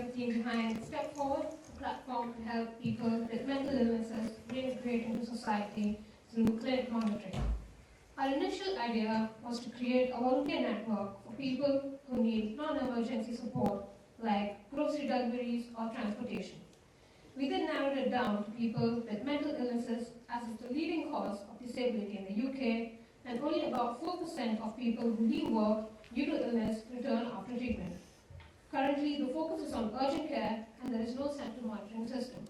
the team behind StepForward, a platform to help people with mental illnesses reintegrate into society through clinic monitoring. Our initial idea was to create a volunteer network for people who need non-emergency support like grocery deliveries or transportation. We then narrowed it down to people with mental illnesses as it's the leading cause of disability in the UK, and only about 4% of people who leave work due to illness return after treatment. Currently, the focus is on urgent care and there is no central monitoring system.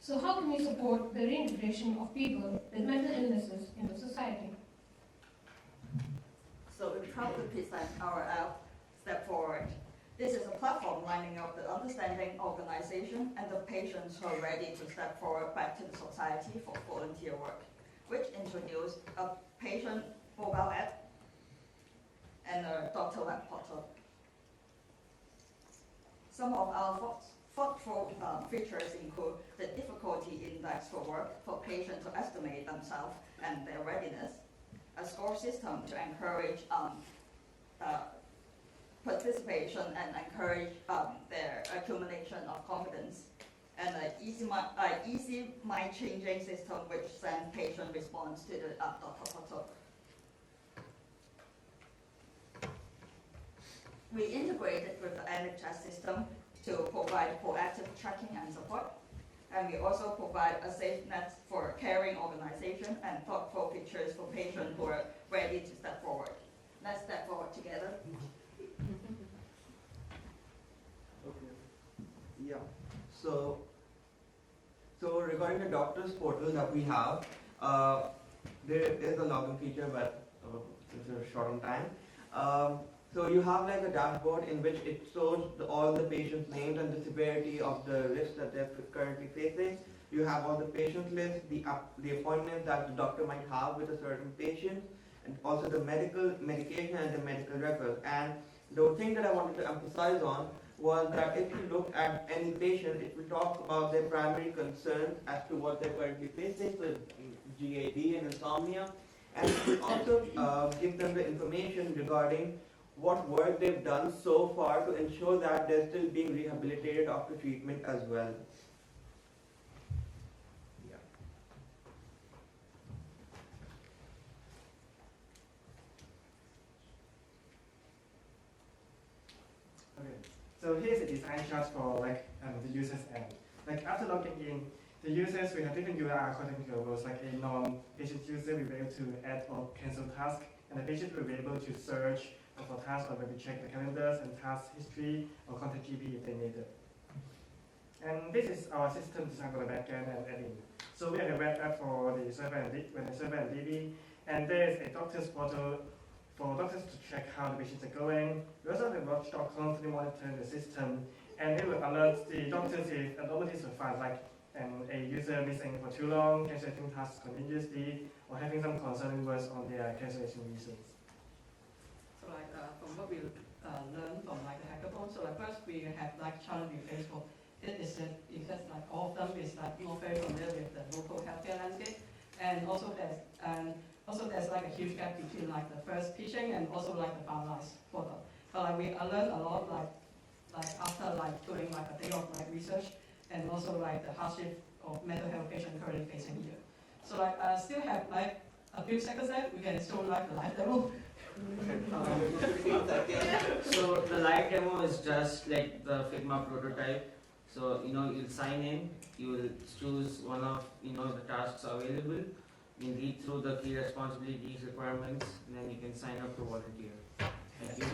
So how can we support the reintegration of people with mental illnesses into society? So we're proud to present our app, StepForward. This is a platform lining up the understanding organization and the patients who are ready to step forward back to the society for volunteer work, which introduced a patient mobile app and a doctor web portal. Some of our thoughtful features include the difficulty index for work for patients to estimate themselves and their readiness, a score system to encourage participation and encourage their accumulation of confidence, and an easy mind-changing system which sends patient response to the doctor portal. We integrated with the NHS system to provide proactive tracking and support, and we also provide a safe net for caring organization and thoughtful features for patients who are ready to step forward. Let's step forward together. Okay. Yeah. So regarding the doctor's portal that we have, there is a login feature, but it's short on time. So you have like a dashboard in which it shows all the patients' names and the severity of the risk that they're currently facing. You have all the patient lists, the appointments that the doctor might have with a certain patient, and also the medication and the medical records. And the thing that I wanted to emphasize on was that if you look at any patient, it will talk about their primary concerns as to what they're currently facing, so GAD and insomnia, and it will also give them the information regarding what work they've done so far to ensure that they're still being rehabilitated after treatment as well. Yeah. Okay, so here's a design chart for the users end. Like after logging in, the users will have different URL according to the roles. Like a non-patient user will be able to add or cancel tasks, and the patient will be able to search for tasks or maybe check the calendars and task history or contact GP if they need it. And this is our system designed for the backend and admin. So we have a web app for the server and DB, and there is a doctor's portal for doctors to check how the patients are going. We also have a watchdog constantly monitoring the system, and it will alert the doctors if anomalies will find, like a user missing for too long, canceling tasks continuously, or having some concerning words on their cancellation reasons. So from what we learned from the hackathon, so first we have challenge with Facebook. It is because all of them is not very familiar with the local healthcare landscape, and also there's a huge gap between the first pitching and also the finalized product. But we learned a lot after doing a day of research, and also the hardship of mental health patient currently facing here. So still have a few seconds left. We can show the live demo. So the live demo is just like the Figma prototype. So you'll sign in, you will choose one of the tasks available, you read through the key responsibilities requirements, and then you can sign up to volunteer. Thank you.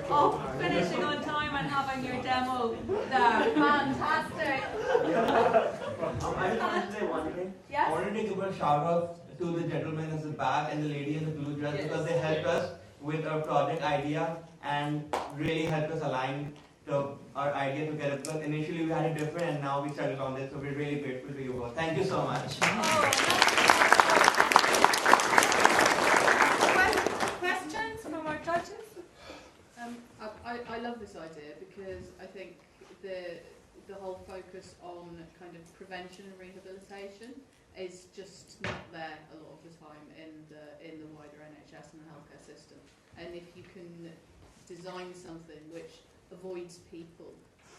Of finishing on time and having your demo there. Fantastic. I just wanted to say one thing. Yes? I wanted to give a shout out to the gentleman in the back and the lady in the blue dress, because they helped us with our project idea and really helped us align our idea together, because initially we had it different and now we settled on this, so we're really grateful to you both. Thank you so much. Questions from our judges? I love this idea because I think the whole focus on kind of prevention and rehabilitation is just not there a lot of the time in the wider in the healthcare system. And if you can design something which avoids people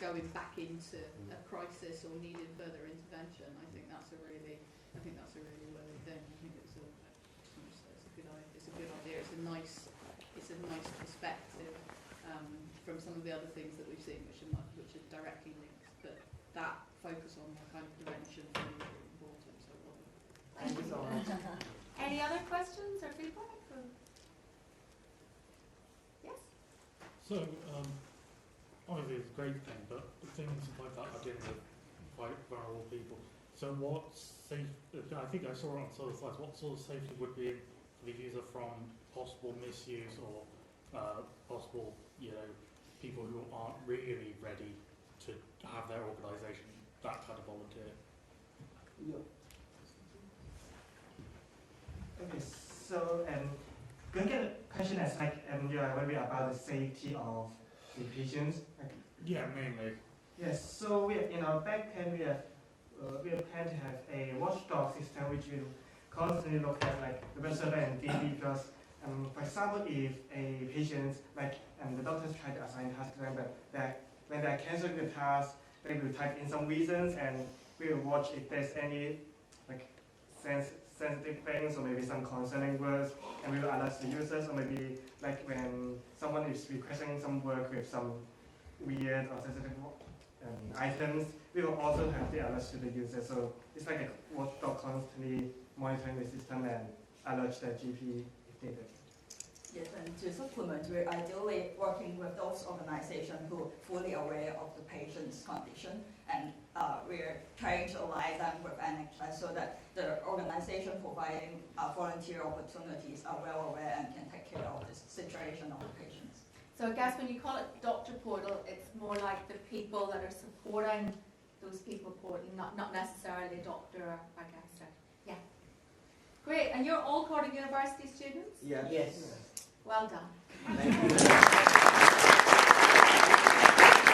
going back into a crisis or needing further intervention, I think that's a really worthy thing. I think it's a good idea. It's a good idea. It's a nice perspective from some of the other things that we've seen, which are directly linked. But that focus on the kind of prevention is really, really important. So Thank you so much. Any other questions or feedback? Yes? So, obviously it's a great thing, but things like that are dealing with quite vulnerable people. So what I think I saw it on some of the slides, what sort of safety would be for the user from possible misuse or possible, people who aren't really ready to have their organisation, that kind of volunteer? Yeah. Okay, so going to get a question as maybe about the safety of the patients. Yeah, mainly. Yes, so we have, in our backend we plan to have a watchdog system which will constantly look at the web server and DB because for example, if a patient the doctors try to assign tasks to them, but when they are cancelling the task, they will type in some reasons and we will watch if there's any sensitive things or maybe some concerning words, and we will alert the users, or maybe when someone is requesting some work with some weird or sensitive items, we will also have the alerts to the user. So it's like a watchdog constantly monitoring the system and alert the GP if needed. Yes, and to supplement, we're ideally working with those organizations who are fully aware of the patient's condition, and we're trying to align them with NHS so that the organization providing volunteer opportunities are well aware and can take care of the situation of the patients. So I guess when you call it doctor portal, it's more like the people that are supporting those people portal, not necessarily a doctor, I guess. Yeah. Great. And you're all Cardiff University students? Yeah. Yes. Well done. Thank you.